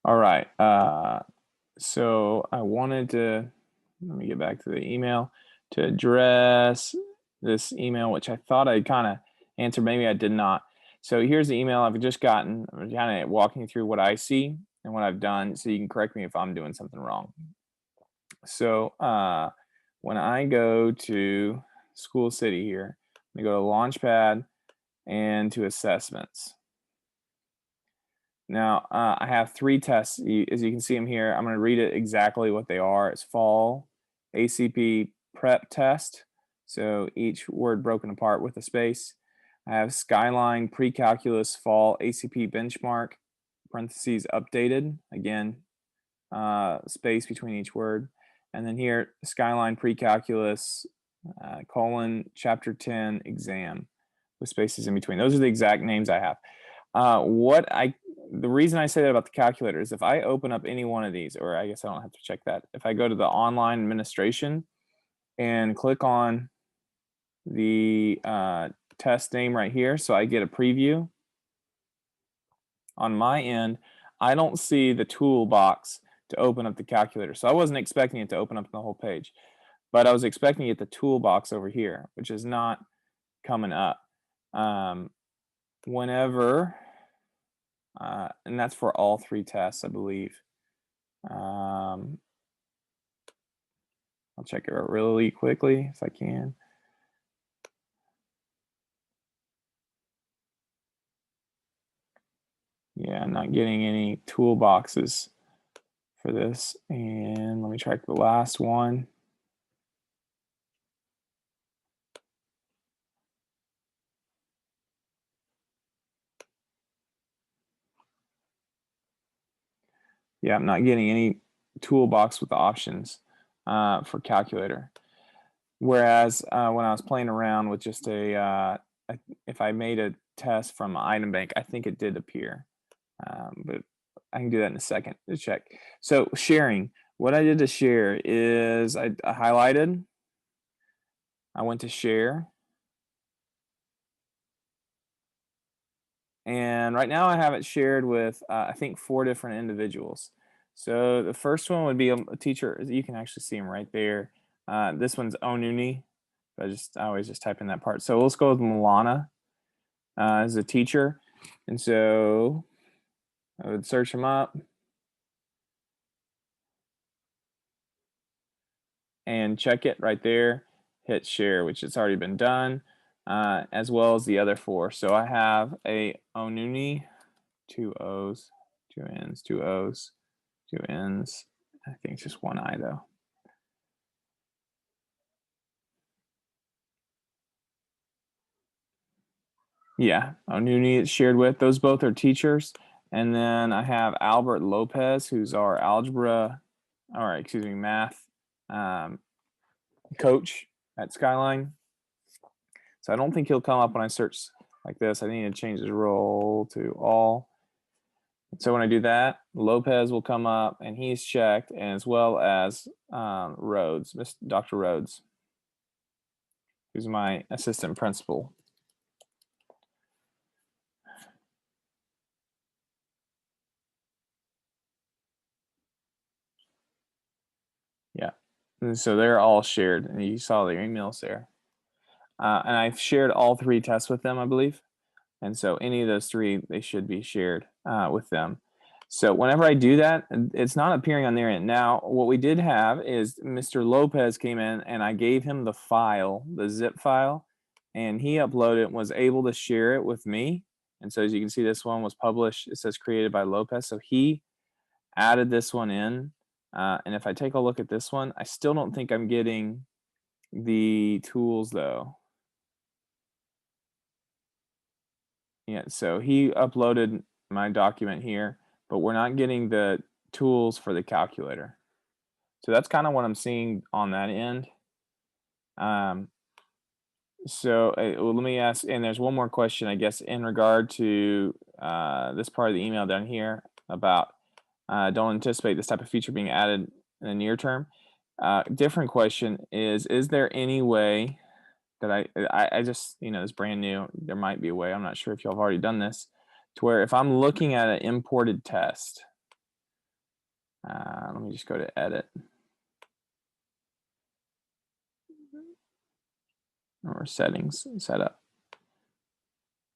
All right. So I wanted to, let me get back to the email to address this email, which I thought I kind of answered. Maybe I did not. So here's the email I've just gotten. I'm kind of walking through what I see and what I've done so you can correct me if I'm doing something wrong. So when I go to School City here, I go to Launchpad and to Assessments. Now, I have 3 tests. As you can see them here, I'm going to read it exactly what they are. It's Fall ACP Prep Test. So each word broken apart with a space. I have Skyline Pre-Calculus Fall ACP Benchmark, parentheses updated. Again, space between each word. And then here, Skyline Pre-Calculus, Chapter 10 Exam with spaces in between. Those are the exact names I have. The reason I say that about the calculator is if I open up any one of these, or I guess I don't have to check that. If I go to the online administration and click on the test name right here, so I get a preview. On my end, I don't see the toolbox to open up the calculator. So I wasn't expecting it to open up the whole page, but I was expecting it the toolbox over here, which is not coming up. Whenever and that's for all 3 tests, I believe. I'll check it out really quickly if I can. Yeah, I'm not getting any toolboxes for this. And let me check the last one. Yeah, I'm not getting any toolbox with the options for calculator. Whereas when I was playing around with just if I made a test from item bank, I think it did appear. But I can do that in a second to check. So sharing, what I did to share is I highlighted, I went to share, and right now I have it shared with I think 4 different individuals. So the first one would be a teacher. You can actually see him right there. This one's Onuni. I always just type in that part. So let's go with Milana as a teacher, and so I would search him up and check it right there. Hit share, which has already been done, as well as the other 4. So I have a Onuni, 2 O's, 2 N's, 2 O's, 2 N's. I think it's just 1 I though. Yeah, Onuni is shared with. Those both are teachers. And then I have Albert Lopez, who's our math coach at Skyline. So I don't think he'll come up when I search like this. I need to change his role to all. So when I do that, Lopez will come up and he's checked, and as well as Rhodes, Dr. Rhodes, who's my assistant principal. Yeah, and so they're all shared, and you saw their emails there. And I've shared all 3 tests with them, I believe. And so any of those 3, they should be shared with them. So whenever I do that, it's not appearing on their end. Now, what we did have is Mr. Lopez came in and I gave him the file, the zip file, and he uploaded it, was able to share it with me. And so as you can see, this one was published. It says created by Lopez. So he added this one in. And if I take a look at this one, I still don't think I'm getting the tools though. Yeah, so he uploaded my document here, but we're not getting the tools for the calculator. So that's kind of what I'm seeing on that end. Let me ask, and there's one more question, I guess, in regard to this part of the email down here about don't anticipate this type of feature being added in the near term. Different question is there any way that I just, it's brand new. There might be a way. I'm not sure if y'all have already done this, to where if I'm looking at an imported test, Let me just go to edit. Or settings, setup.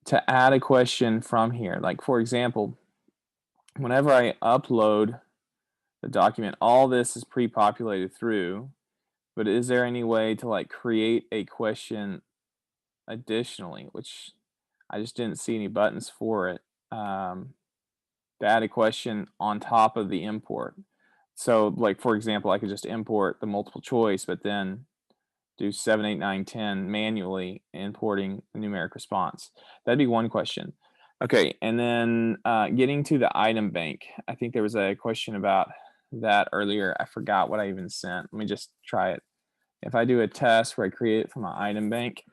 To add a question from here, like for example, whenever I upload the document, all this is pre-populated through, but is there any way to like create a question additionally, which I just didn't see any buttons for it, to add a question on top of the import. So like, for example, I could just import the multiple choice, but then do 7, 8, 9, 10 manually importing the numeric response. That'd be one question. Okay, and then getting to the item bank. I think there was a question about that earlier. I forgot what I even sent. Let me just try it. If I do a test where I create it from an item bank,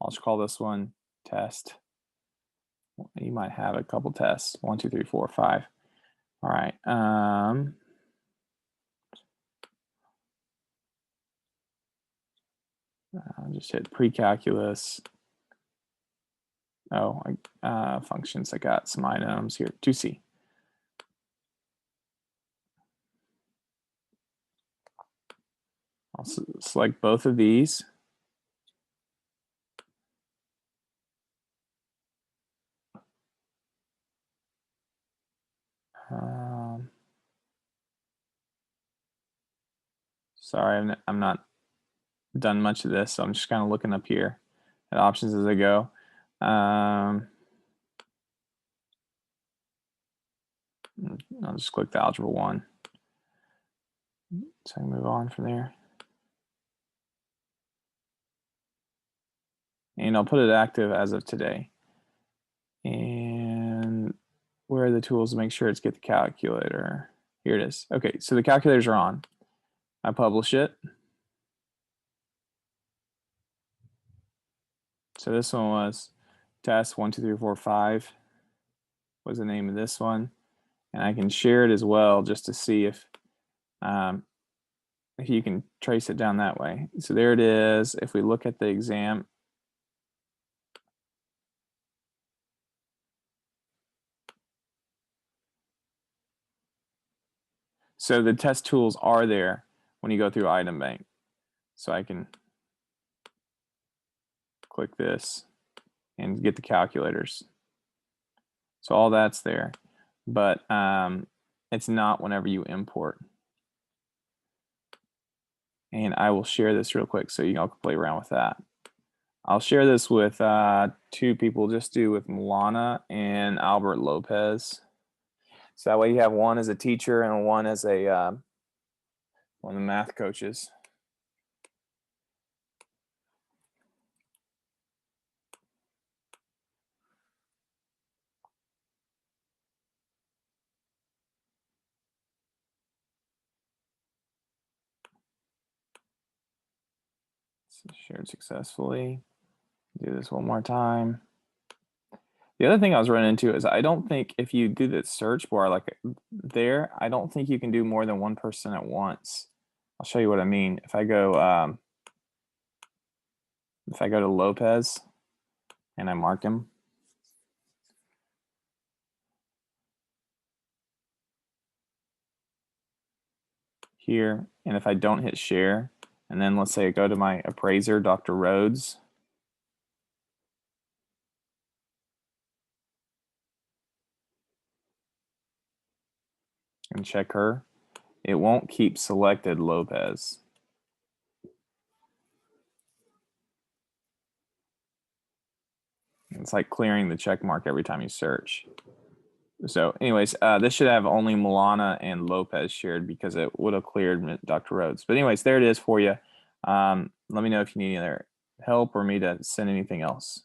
I'll just call this one test. You might have a couple tests. 1, 2, 3, 4, 5. All right. I'll just hit pre-calculus. Oh, functions. I got some items here. 2C. I'll select both of these. Sorry, I'm not done much of this, so I'm just kind of looking up here at options as I go. I'll just click the algebra 1. So I can move on from there. And I'll put it active as of today. And where are the tools to make sure it's get the calculator? Here it is. Okay, so the calculators are on. I publish it. So this one was test 1, 2, 3, 4, 5 was the name of this one. And I can share it as well just to see if you can trace it down that way. So there it is. If we look at the exam, so the test tools are there when you go through item bank. So I can click this and get the calculators. So all that's there, but it's not whenever you import. And I will share this real quick so you can all play around with that. I'll share this with 2 people, just do with Milana and Albert Lopez. So that way you have one as a teacher and one as a one of the math coaches. Shared successfully. Do this one more time. The other thing I was running into is I don't think if you do the search bar like there, I don't think you can do more than one person at once. I'll show you what I mean. If I go to Lopez and I mark him, here, and if I don't hit share, and then let's say I go to my appraiser, Dr. Rhodes, and check her, it won't keep selected Lopez. It's like clearing the check mark every time you search. So anyways, this should have only Milana and Lopez shared because it would have cleared Dr. Rhodes. But anyways, there it is for you. Let me know if you need any other help or me to send anything else.